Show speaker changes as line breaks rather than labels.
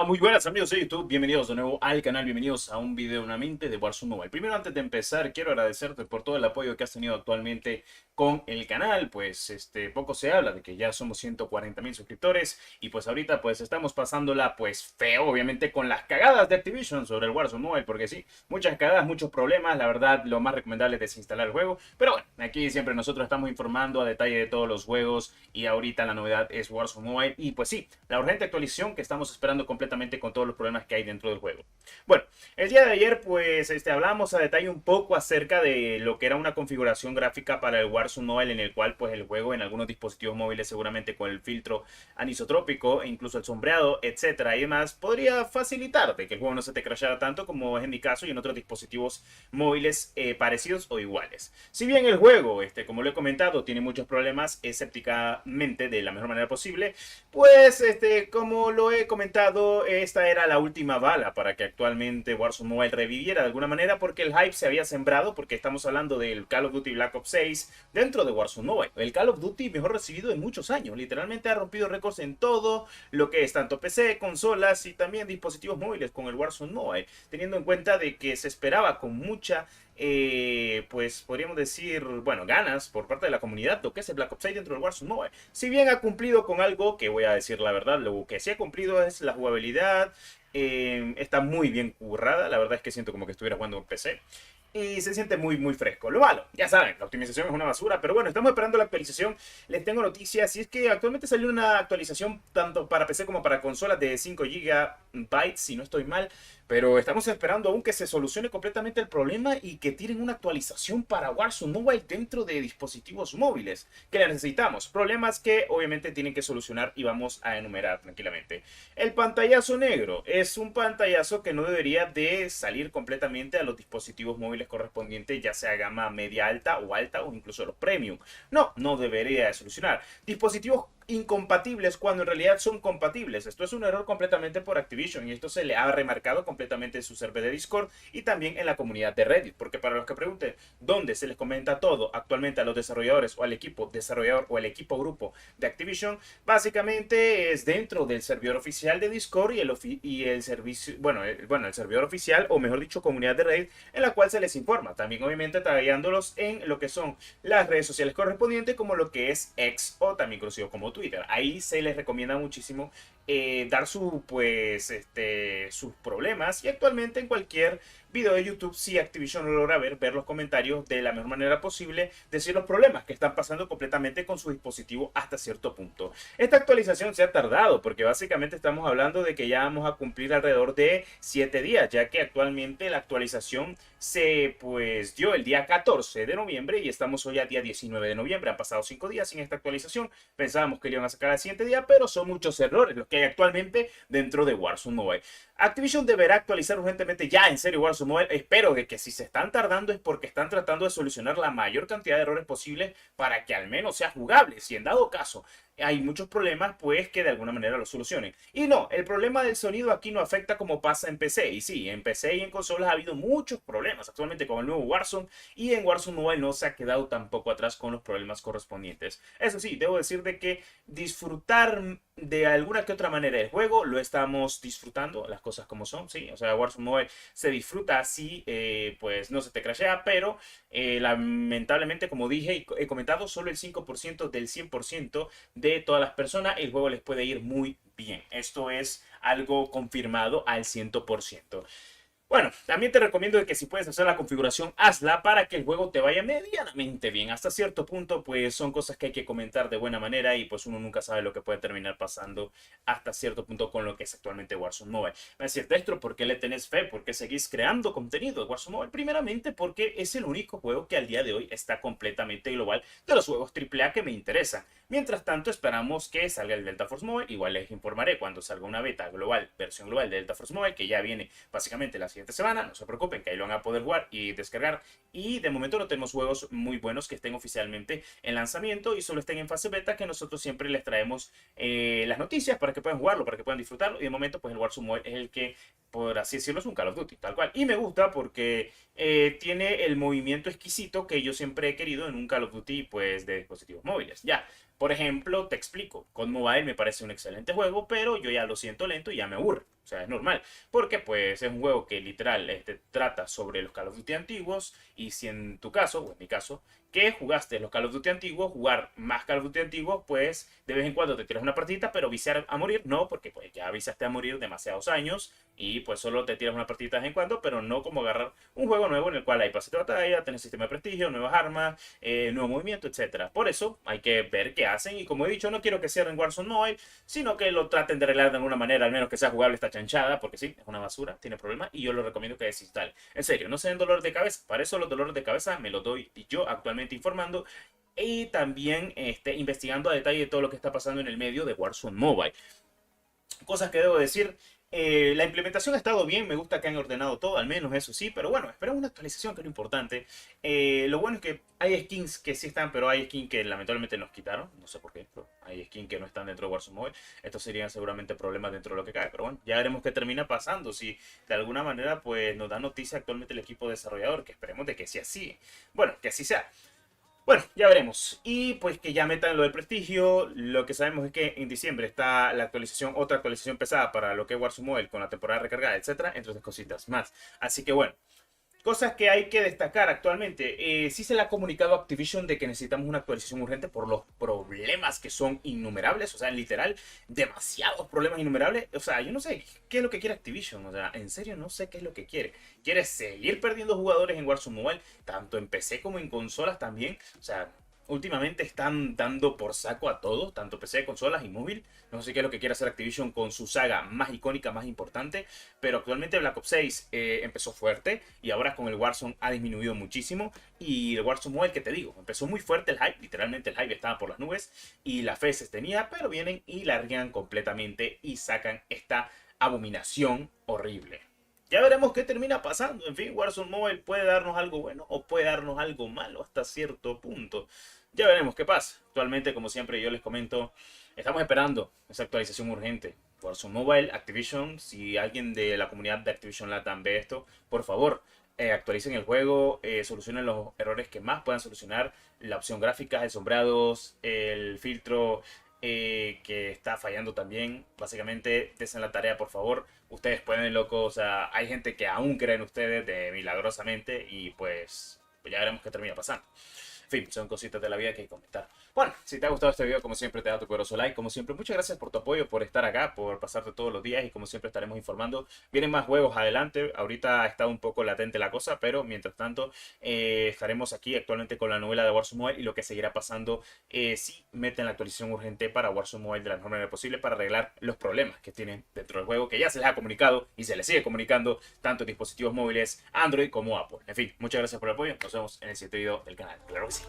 Muy buenas amigos de YouTube, bienvenidos de nuevo al canal, bienvenidos a un video nuevamente de Warzone Mobile. Primero, antes de empezar, quiero agradecerte por todo el apoyo que has tenido actualmente con el canal. Pues poco se habla de que ya somos 140.000 suscriptores y pues ahorita pues estamos pasándola pues feo, obviamente, con las cagadas de Activision sobre el Warzone Mobile, porque sí, muchas cagadas, muchos problemas. La verdad, lo más recomendable es desinstalar el juego, pero bueno, aquí siempre nosotros estamos informando a detalle de todos los juegos y ahorita la novedad es Warzone Mobile y pues sí, la urgente actualización que estamos esperando completamente con todos los problemas que hay dentro del juego. Bueno, el día de ayer pues hablamos a detalle un poco acerca de lo que era una configuración gráfica para el Warzone Mobile, en el cual pues el juego en algunos dispositivos móviles, seguramente con el filtro anisotrópico e incluso el sombreado, etcétera y demás, podría facilitar de que el juego no se te crashara tanto como es en mi caso y en otros dispositivos móviles parecidos o iguales. Si bien el juego, como lo he comentado, tiene muchos problemas escépticamente de la mejor manera posible, pues como lo he comentado, esta era la última bala para que actualmente Warzone Mobile reviviera de alguna manera, porque el hype se había sembrado, porque estamos hablando del Call of Duty Black Ops 6 dentro de Warzone Mobile. El Call of Duty mejor recibido en muchos años, literalmente ha rompido récords en todo lo que es tanto PC, consolas y también dispositivos móviles con el Warzone Mobile, teniendo en cuenta de que se esperaba con mucha pues podríamos decir, bueno, ganas por parte de la comunidad lo que es el Black Ops 6 dentro del Warzone Mobile. Si bien ha cumplido con algo, que voy a decir la verdad, lo que sí ha cumplido es la jugabilidad. Está muy bien currada, la verdad es que siento como que estuviera jugando en PC y se siente muy muy fresco. Lo malo, ya saben, la optimización es una basura, pero bueno, estamos esperando la actualización. Les tengo noticias, y es que actualmente salió una actualización tanto para PC como para consolas de 5 GB, si no estoy mal, pero estamos esperando aún que se solucione completamente el problema y que tiren una actualización para Warzone Mobile dentro de dispositivos móviles. ¿Qué le necesitamos? Problemas que obviamente tienen que solucionar y vamos a enumerar tranquilamente. El pantallazo negro es un pantallazo que no debería de salir completamente a los dispositivos móviles correspondientes, ya sea gama media alta o incluso los premium. No debería de solucionar. Dispositivos incompatibles cuando en realidad son compatibles. Esto es un error completamente por Activision y esto se le ha remarcado completamente en su server de Discord y también en la comunidad de Reddit, porque para los que pregunten dónde se les comenta todo actualmente a los desarrolladores o al equipo desarrollador o al equipo grupo de Activision, básicamente es dentro del servidor oficial de Discord y el servicio, el servidor oficial, o mejor dicho, comunidad de Reddit, en la cual se les informa. También obviamente trabajándolos en lo que son las redes sociales correspondientes, como lo que es X o también conocido como Twitter. Ahí se les recomienda muchísimo dar sus problemas, y actualmente en cualquier video de YouTube, si Activision lo logra ver los comentarios de la mejor manera posible, decir los problemas que están pasando completamente con su dispositivo hasta cierto punto. Esta actualización se ha tardado porque básicamente estamos hablando de que ya vamos a cumplir alrededor de 7 días, ya que actualmente la actualización se pues dio el día 14 de noviembre y estamos hoy a día 19 de noviembre. Han pasado 5 días sin esta actualización. Pensábamos que le iban a sacar al siguiente día, pero son muchos errores los que hay actualmente dentro de Warzone Mobile. Activision deberá actualizar urgentemente ya en serio Warzone Mobile. Espero de que si se están tardando es porque están tratando de solucionar la mayor cantidad de errores posibles para que al menos sea jugable. Si en dado caso hay muchos problemas, pues que de alguna manera lo solucionen. Y no, el problema del sonido aquí no afecta como pasa en PC. Y sí, en PC y en consolas ha habido muchos problemas actualmente con el nuevo Warzone, y en Warzone Mobile no se ha quedado tampoco atrás con los problemas correspondientes. Eso sí, debo decir de que disfrutar de alguna que otra manera el juego lo estamos disfrutando, las cosas como son, sí. O sea, Warzone Mobile se disfruta así, pues no se te crashea, pero lamentablemente, como dije y he comentado, solo el 5% del 100% de todas las personas el juego les puede ir muy bien. Esto es algo confirmado al 100%. Bueno, también te recomiendo que si puedes hacer la configuración, hazla para que el juego te vaya medianamente bien. Hasta cierto punto, pues son cosas que hay que comentar de buena manera y pues uno nunca sabe lo que puede terminar pasando hasta cierto punto con lo que es actualmente Warzone Mobile. Me decís, Destro, ¿por qué le tenés fe? ¿Por qué seguís creando contenido de Warzone Mobile? Primeramente porque es el único juego que al día de hoy está completamente global de los juegos AAA que me interesan. Mientras tanto, esperamos que salga el Delta Force Mobile. Igual les informaré cuando salga una beta global, versión global de Delta Force Mobile, que ya viene básicamente la siguiente semana. No se preocupen, que ahí lo van a poder jugar y descargar. Y de momento no tenemos juegos muy buenos que estén oficialmente en lanzamiento y solo estén en fase beta, que nosotros siempre les traemos las noticias para que puedan jugarlo, para que puedan disfrutarlo. Y de momento, pues el Warzone Mobile es el que, por así decirlo, es un Call of Duty, tal cual. Y me gusta porque tiene el movimiento exquisito que yo siempre he querido en un Call of Duty, pues, de dispositivos móviles. Ya, Por ejemplo, te explico, COD Mobile me parece un excelente juego, pero yo ya lo siento lento y ya me aburre. O sea, es normal. Porque pues es un juego que literal trata sobre los Call of Duty antiguos. Y si en tu caso, o en mi caso, que jugaste los Call of Duty antiguos, jugar más Call of Duty antiguos, pues de vez en cuando te tiras una partidita, pero viciar a morir, no, porque pues ya viciaste a morir demasiados años y pues solo te tiras una partidita de vez en cuando, pero no como agarrar un juego nuevo en el cual hay pase de batalla, tenés sistema de prestigio, nuevas armas, nuevo movimiento, etcétera. Por eso hay que ver qué hacen y como he dicho, no quiero que cierren Warzone Mobile, sino que lo traten de arreglar de alguna manera, al menos que sea jugable esta chanchada, porque sí, es una basura, tiene problemas y yo lo recomiendo que desinstale. En serio, no se den dolor de cabeza, para eso los dolores de cabeza me los doy yo actualmente informando y también investigando a detalle todo lo que está pasando en el medio de Warzone Mobile. Cosas que debo decir, la implementación ha estado bien, me gusta que han ordenado todo, al menos eso sí, pero bueno, esperamos una actualización que es lo importante. Lo bueno es que hay skins que sí están, pero hay skins que lamentablemente nos quitaron, no sé por qué, pero hay skins que no están dentro de Warzone Mobile. Estos serían seguramente problemas dentro de lo que cae, pero bueno, ya veremos qué termina pasando, si de alguna manera pues nos da noticia actualmente el equipo desarrollador, que esperemos de que sea así. Bueno, que así sea. Bueno, ya veremos. Y pues que ya metan lo del prestigio. Lo que sabemos es que en diciembre está la actualización, otra actualización pesada para lo que es Warzone Mobile con la temporada recargada, etcétera, entre otras cositas más. Así que bueno, cosas que hay que destacar actualmente. Sí se le ha comunicado a Activision de que necesitamos una actualización urgente por los problemas que son innumerables. O sea, literal, demasiados problemas innumerables. O sea, yo no sé qué es lo que quiere Activision. O sea, en serio no sé qué es lo que quiere. ¿Quiere seguir perdiendo jugadores en Warzone Mobile? Tanto en PC como en consolas también. O sea, últimamente están dando por saco a todos, tanto PC, consolas y móvil. No sé qué es lo que quiere hacer Activision con su saga más icónica, más importante. Pero actualmente Black Ops 6 empezó fuerte y ahora con el Warzone ha disminuido muchísimo. Y el Warzone Mobile, que te digo, empezó muy fuerte el hype, literalmente el hype estaba por las nubes y la fe se tenía, pero vienen y largan completamente y sacan esta abominación horrible. Ya veremos qué termina pasando. En fin, Warzone Mobile puede darnos algo bueno o puede darnos algo malo hasta cierto punto. Ya veremos qué pasa. Actualmente, como siempre, yo les comento, estamos esperando esa actualización urgente. Warzone Mobile, Activision, si alguien de la comunidad de Activision Latam ve esto, por favor, actualicen el juego, solucionen los errores que más puedan solucionar, la opción gráfica, el sombreados, el filtro que está fallando también. Básicamente, desen la tarea, por favor. Ustedes pueden, loco, o sea, hay gente que aún cree en ustedes de milagrosamente y pues ya veremos qué termina pasando. En fin, son cositas de la vida que hay que comentar. Bueno, si te ha gustado este video, como siempre, te da tu poderoso like. Como siempre, muchas gracias por tu apoyo, por estar acá, por pasarte todos los días. Y como siempre, estaremos informando. Vienen más juegos adelante. Ahorita ha estado un poco latente la cosa, pero mientras tanto, estaremos aquí actualmente con la novela de Warzone Mobile y lo que seguirá pasando si meten la actualización urgente para Warzone Mobile de la mejor manera posible para arreglar los problemas que tienen dentro del juego, que ya se les ha comunicado y se les sigue comunicando tanto en dispositivos móviles Android como Apple. En fin, muchas gracias por el apoyo. Nos vemos en el siguiente video del canal. Claro que sí.